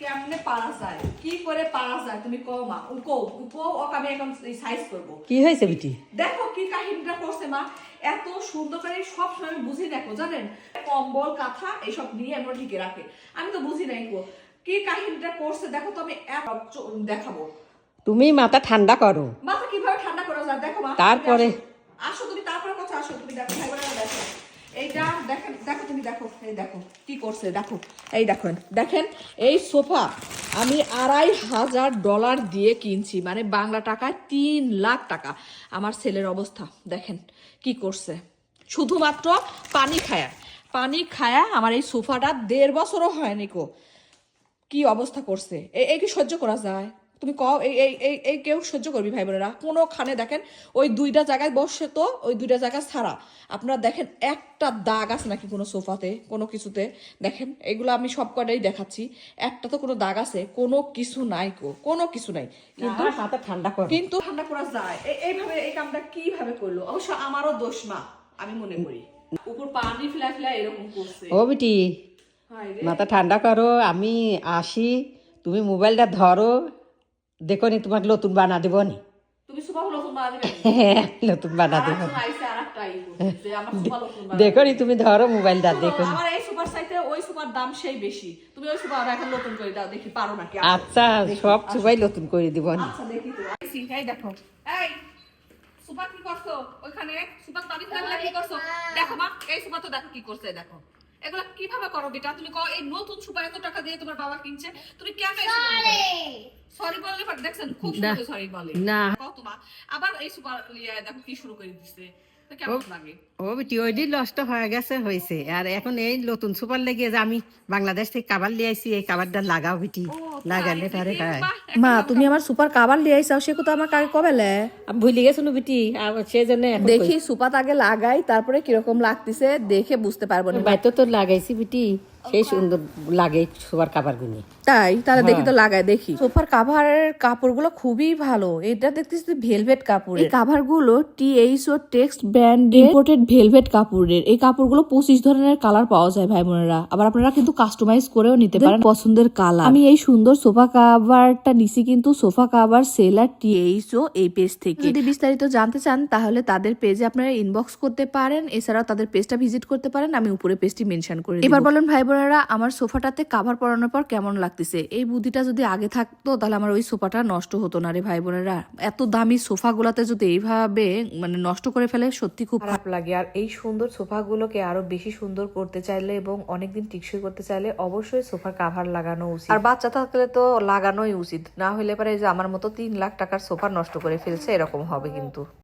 কেমনে পারা যায়, কি করে পারা যায় তুমি কও মা। উকো উকো ওকে আমি এখন সাইজ করব। কি হয়েছে বিটি? দেখো কি কাহিনীটা করছে মা, এত সুন্দর করে সব সময় আমি বুঝি দেখো জানেন, কম্বল কাঁথা এইসব নিয়ে আমরা ঢেকে রাখে। আমি তো বুঝি নাই গো কি কাহিনীটা করছে। দেখো তো আমি দেখাবো। তুমি মাথা ঠান্ডা করো। মাথা কিভাবে ঠান্ডা করা যায় দেখো মা। তারপরে আসো তুমি, তারপরে কথা আসো তুমি। দেখো ভাই বোনেরা দেখো এইটা দেখেন, দেখো তুমি দেখো, এই দেখো কি করছে দেখো। এই দেখেন দেখেন এই সোফা আমি $2,500 দিয়ে কিনছি, মানে বাংলা টাকায় 3 লাখ টাকা। আমার ছেলের অবস্থা দেখেন কি করছে, শুধুমাত্র পানি খায়া আমার এই সোফাটা 1.5 বছরও হয়নি কো, কি অবস্থা করছে। এই কি সহ্য করা যায়? তুমি কও এই এই এই এই কেউ সহ্য করবি ভাই বোনেরা? কোনোখানে দেখেন ওই 2টা জায়গায় বসে, তো ওই 2টা জায়গা ছাড়া আপনারা দেখেন একটা দাগ আছে নাকি কোনো সোফাতে, কোনো কিছুতে? দেখেন এগুলো আমি সব কটাই দেখাচ্ছি, একটা তো কোনো দাগ আছে? কোনো কিছু নাই কো, কোনো কিছু নাই। কিন্তু মাথা ঠান্ডা করো। কিন্তু ঠান্ডা করা যায় এইভাবে? এই কামটা কিভাবে করলো? অবশ্য আমারও দোষ মা, আমি মনে করি উপর পানি ফেলা ফেলা এরকম করছে। ও বিটি হায় রে। মাথা ঠান্ডা করো, আমি আসি, তুমি মোবাইলটা ধরো, দেখো নি তোমাকে নতুন বানা দেবো নি। তুমি সুপার নতুন বানা দিবে? হ্যাঁ নতুন বানা দেবো। আরেকজন আইছে আরেকটা ই করতেছে, আমার সুপার নতুন বানা দেখো নি তুমি ধরো মোবাইলটা, দিবে। দেখো নি। আমার এই সুপার চাইতে ওই সুপার দাম সেই বেশি। তুমি ওই সুপার এখন নতুন করে দাও দেখি পারো নাকি। আচ্ছা সব সবাই নতুন করে দিব নি। আচ্ছা দেখি তো। আইছি, এই দেখো এই সুপার কি করছো ওখানে? সুপার তাবি ফেলা কি করছো দেখো মা। এই সুপার তো দেখো কি করছে দেখো। এগুলা কিভাবে করো বেটা? তুমি কও এই নতুন সুপার এত টাকা দিয়ে তোমার বাবা কিনছে, তুমি কেন সরি বললে? দেখছেন খুব সুন্দর সরি বলে না কত মা। আবার এই সুপার দেখো কি শুরু করে দিচ্ছে, তো কেমন লাগে? ও বিটি ওই দিন নষ্ট হয়ে গেছে হয়েছে, আর এখন এই নতুন সুপার লেগে যে আমি বাংলাদেশ থেকে কাবার লিয়ে আইছি, এই কাবারটা লাগাও বিটি, লাগালে পারে হয়। মা তুমি আমার সুপার কাবার লিয়ে আইসাও, সে কথা আমার কাকে কবেলে? আমি ভুলে গেছো বিটি, আর সেই জন্য দেখি সুপাত আগে লাগাই, তারপরে কিরকম লাগতেছে দেখে বুঝতে পারবো না। বাইতো তো লাগাইছি বিটি, সেই সুন্দর লাগে সুপার কাবার গুনি। তাই তাহলে দেখি তো লাগাই দেখি। সোফার কাভারের কাপড়গুলো খুবই ভালো, এটা দেখতেছি ভেলভেট কাপড়। এই কাভার গুলো THO টেক্সট ব্র্যান্ডের ইম্পোর্টেড ভেলভেট কাপড়ের। এই কাপড়গুলো 25 ধরনের কালার পাওয়া যায় ভাই বোনেরা, আবার আপনারা কিন্তু কাস্টমাইজ করেও নিতে পারেন পছন্দের কালার। আমি এই সুন্দর সোফা কাভারটা নিছি কিন্তু সোফা কাভার সেলার THO এই পেজ থেকে। যদি বিস্তারিত জানতে চান তাহলে তাদের পেজে আপনারা ইনবক্স করতে পারেন, এছাড়াও তাদের পেজটা ভিজিট করতে পারেন, আমি উপরে পেজটি মেনশন করে দিই। এবার বলেন ভাই বোনেরা আমার সোফাটাতে কাভার পরানোর পর কেমন লাগতেছে? এই বুদ্ধিটা যদি আগে থাকতো তাহলে আমার ওই সোফাটা নষ্ট হতো না রে ভাই বোনেরা। এত দামি সোফা গুলাতে যদি এইভাবে মানে নষ্ট করে ফেলে সত্যি খুব খারাপ লাগে। আর এই সুন্দর সোফাগুলোকে আরো বেশি সুন্দর করতে চাইলে এবং অনেকদিন টিকসই করতে চাইলে অবশ্যই সোফার কাভার লাগানো উচিত। আর বাচ্চা থাকলে তো লাগানোই উচিত, না হলে পরে যে আমার মতো 3 লাখ টাকার সোফা নষ্ট করে ফেলছে এরকম হবে কিন্তু।